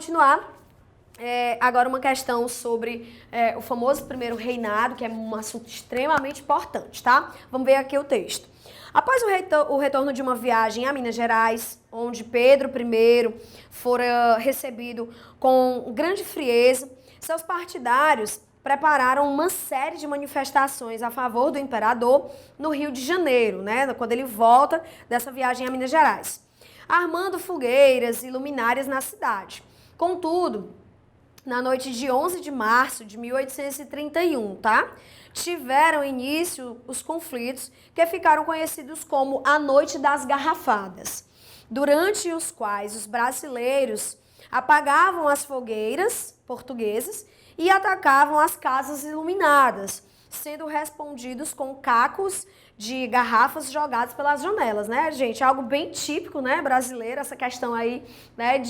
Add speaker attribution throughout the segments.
Speaker 1: continuar. Agora uma questão sobre o famoso primeiro reinado, que é um assunto extremamente importante, tá? Vamos ver aqui o texto. Após o retorno de uma viagem a Minas Gerais, onde Pedro I fora recebido com grande frieza, seus partidários prepararam uma série de manifestações a favor do imperador no Rio de Janeiro, né? Quando ele volta dessa viagem a Minas Gerais, armando fogueiras e luminárias na cidade. Contudo, na noite de 11 de março de 1831, tá? Tiveram início os conflitos que ficaram conhecidos como a Noite das Garrafadas, durante os quais os brasileiros apagavam as fogueiras portuguesas e atacavam as casas iluminadas, sendo respondidos com cacos de garrafas jogadas pelas janelas, né, gente? Algo bem típico, né, brasileiro, essa questão aí, né,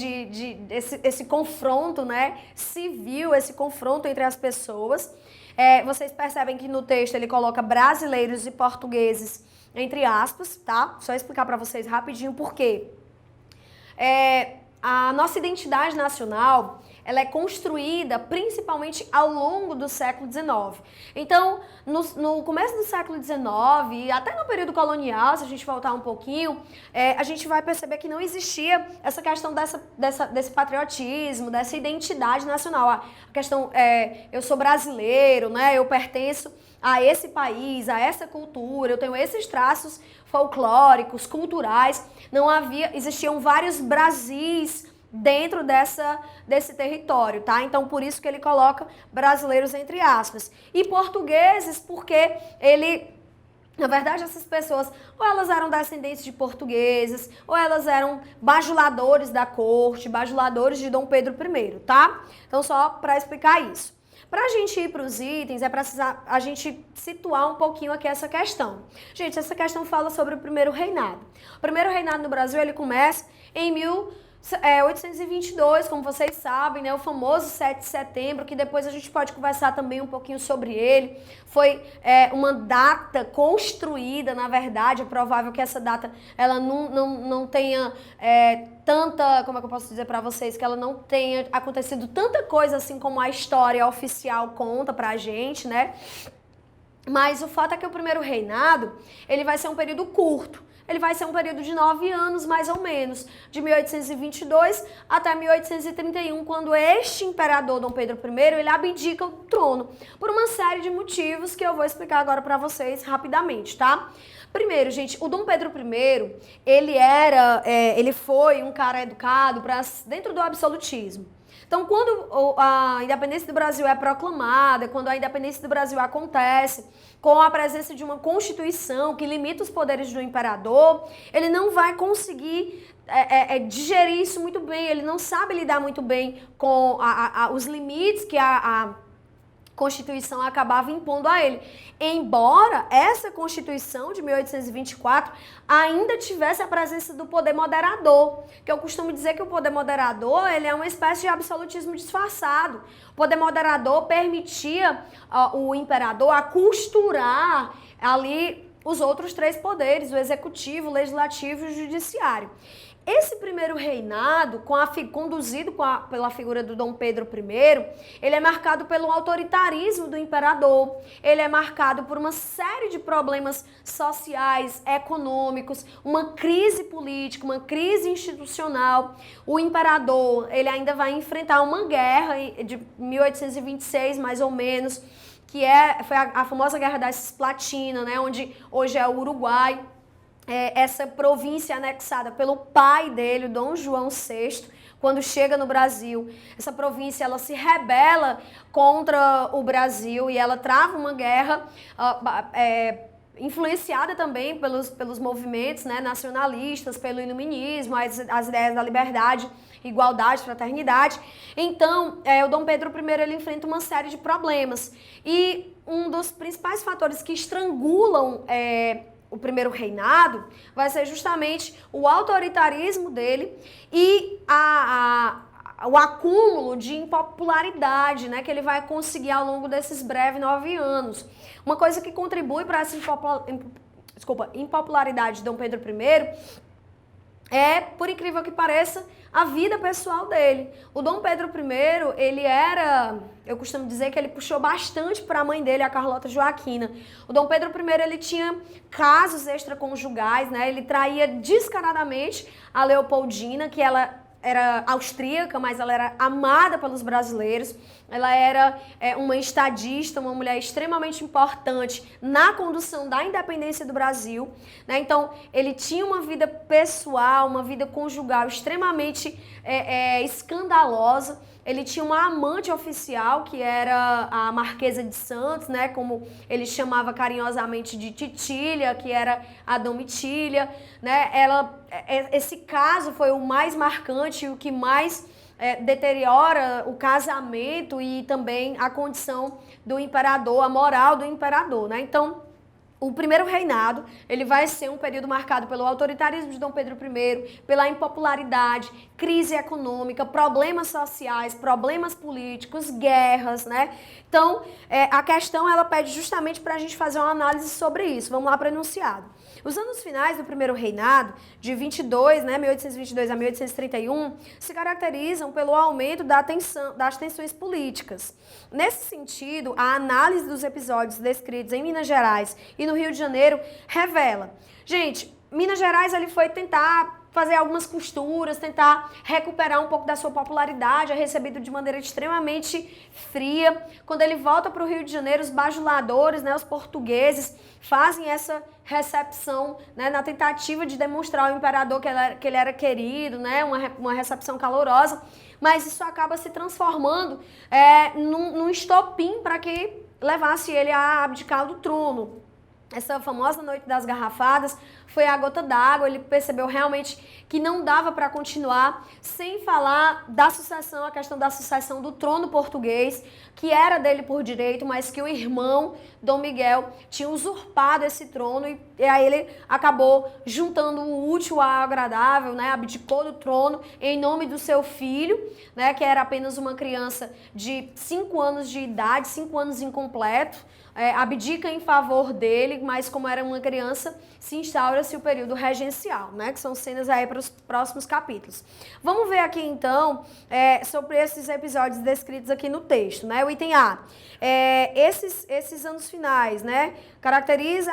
Speaker 1: esse confronto, né, civil, esse confronto entre as pessoas. Vocês percebem que no texto ele coloca brasileiros e portugueses entre aspas, tá? Só explicar para vocês rapidinho por quê. A nossa identidade nacional, ela é construída principalmente ao longo do século XIX. Então, no começo do século XIX e até no período colonial, se a gente voltar um pouquinho, a gente vai perceber que não existia essa questão desse patriotismo, dessa identidade nacional. A questão, eu sou brasileiro, né? Eu pertenço a esse país, a essa cultura, eu tenho esses traços folclóricos, culturais. Existiam vários Brasis dentro desse território, tá? Então, por isso que ele coloca brasileiros entre aspas. E portugueses, porque na verdade, essas pessoas, ou elas eram descendentes de portugueses, ou elas eram bajuladores da corte, bajuladores de Dom Pedro I, tá? Então, só para explicar isso. Para a gente ir para os itens, é preciso a gente situar um pouquinho aqui essa questão. Gente, essa questão fala sobre o primeiro reinado. O primeiro reinado no Brasil, ele começa em 1822, como vocês sabem, né, o famoso 7 de setembro, que depois a gente pode conversar também um pouquinho sobre ele. Foi uma data construída, na verdade, é provável que essa data ela não tenha tanta, como é que eu posso dizer para vocês, que ela não tenha acontecido tanta coisa assim como a história oficial conta pra gente, né? Mas o fato é que o primeiro reinado, ele vai ser um período curto. Ele vai ser um período de 9 anos, mais ou menos, de 1822 até 1831, quando este imperador Dom Pedro I, ele abdica o trono, por uma série de motivos que eu vou explicar agora para vocês rapidamente, tá? Primeiro, gente, o Dom Pedro I, ele foi um cara educado dentro do absolutismo. Então, quando a independência do Brasil é proclamada, quando a independência do Brasil acontece, com a presença de uma Constituição que limita os poderes do imperador, ele não vai conseguir digerir isso muito bem, ele não sabe lidar muito bem com os limites que a Constituição acabava impondo a ele. Embora essa Constituição de 1824 ainda tivesse a presença do poder moderador, que eu costumo dizer que o poder moderador, ele é uma espécie de absolutismo disfarçado. O poder moderador permitia o imperador a costurar ali os outros 3 poderes, o executivo, o legislativo e o judiciário. Esse primeiro reinado, conduzido pela figura do Dom Pedro I, ele é marcado pelo autoritarismo do imperador, ele é marcado por uma série de problemas sociais, econômicos, uma crise política, uma crise institucional. O imperador, ele ainda vai enfrentar uma guerra de 1826, mais ou menos, que foi a famosa Guerra da Cisplatina, né, onde hoje é o Uruguai. Essa província anexada pelo pai dele, Dom João VI, quando chega no Brasil, essa província ela se rebela contra o Brasil e ela trava uma guerra influenciada também pelos movimentos, né, nacionalistas, pelo iluminismo, as ideias da liberdade, igualdade, fraternidade. Então, o Dom Pedro I ele enfrenta uma série de problemas e um dos principais fatores que estrangulam o primeiro reinado vai ser justamente o autoritarismo dele e o acúmulo de impopularidade, né, que ele vai conseguir ao longo desses breves 9 anos. Uma coisa que contribui para essa impopularidade de Dom Pedro I por incrível que pareça, a vida pessoal dele. O Dom Pedro I, eu costumo dizer que ele puxou bastante para a mãe dele, a Carlota Joaquina. O Dom Pedro I, ele tinha casos extraconjugais, né? Ele traía descaradamente a Leopoldina, que ela era austríaca, mas ela era amada pelos brasileiros. Ela era uma estadista, uma mulher extremamente importante na condução da independência do Brasil, né? Então, ele tinha uma vida pessoal, uma vida conjugal extremamente escandalosa. Ele tinha uma amante oficial, que era a Marquesa de Santos, né? Como ele chamava carinhosamente de Titília, que era a Domitília, né? Esse caso foi o mais marcante, o que mais deteriora o casamento e também a condição do imperador, a moral do imperador, né? Então, o primeiro reinado, ele vai ser um período marcado pelo autoritarismo de Dom Pedro I, pela impopularidade, crise econômica, problemas sociais, problemas políticos, guerras, né? Então, a questão, ela pede justamente para a gente fazer uma análise sobre isso. Vamos lá para o enunciado. Os anos finais do primeiro reinado, de 1822 a 1831, se caracterizam pelo aumento das tensões políticas. Nesse sentido, a análise dos episódios descritos em Minas Gerais e no Rio de Janeiro revela. Gente, Minas Gerais ele foi tentar fazer algumas costuras, tentar recuperar um pouco da sua popularidade, é recebido de maneira extremamente fria. Quando ele volta para o Rio de Janeiro, os bajuladores, né, os portugueses, fazem essa recepção, né, na tentativa de demonstrar ao imperador que ele era querido, né, uma recepção calorosa, mas isso acaba se transformando num estopim para que levasse ele a abdicar do trono. Essa famosa Noite das Garrafadas foi a gota d'água, ele percebeu realmente que não dava para continuar, sem falar da sucessão, a questão da sucessão do trono português, que era dele por direito, mas que o irmão, Dom Miguel, tinha usurpado esse trono e aí ele acabou juntando o útil ao agradável, né? Abdicou do trono em nome do seu filho, né? Que era apenas uma criança de 5 anos de idade, 5 anos incompleto, abdica em favor dele, mas como era uma criança, se instaura-se o período regencial, né? Que são cenas aí para os próximos capítulos. Vamos ver aqui então sobre esses episódios descritos aqui no texto, né? O item A. Esses anos finais, né? Caracteriza...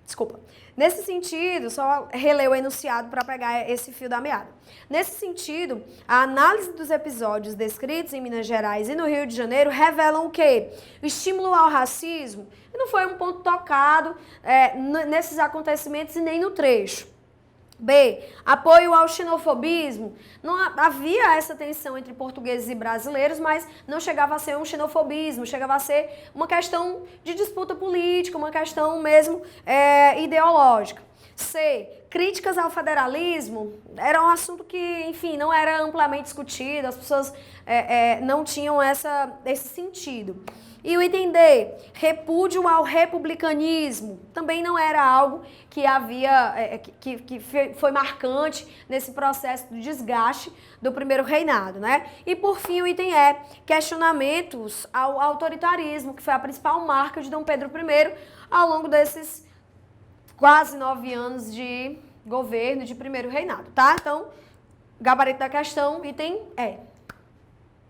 Speaker 1: Desculpa. Nesse sentido, só reler o enunciado para pegar esse fio da meada. Nesse sentido, a análise dos episódios descritos em Minas Gerais e no Rio de Janeiro revelam o quê? O estímulo ao racismo não foi um ponto tocado nesses acontecimentos e nem no trecho. B. Apoio ao xenofobismo. Não havia essa tensão entre portugueses e brasileiros, mas não chegava a ser um xenofobismo, chegava a ser uma questão de disputa política, uma questão mesmo ideológica. C. Críticas ao federalismo. Era um assunto que, enfim, não era amplamente discutido, as pessoas não tinham esse sentido. E o item D, repúdio ao republicanismo, também não era algo que foi marcante nesse processo de desgaste do primeiro reinado, né? E por fim o item E, questionamentos ao autoritarismo, que foi a principal marca de Dom Pedro I ao longo desses quase 9 anos de governo, de primeiro reinado, tá? Então, gabarito da questão, item E.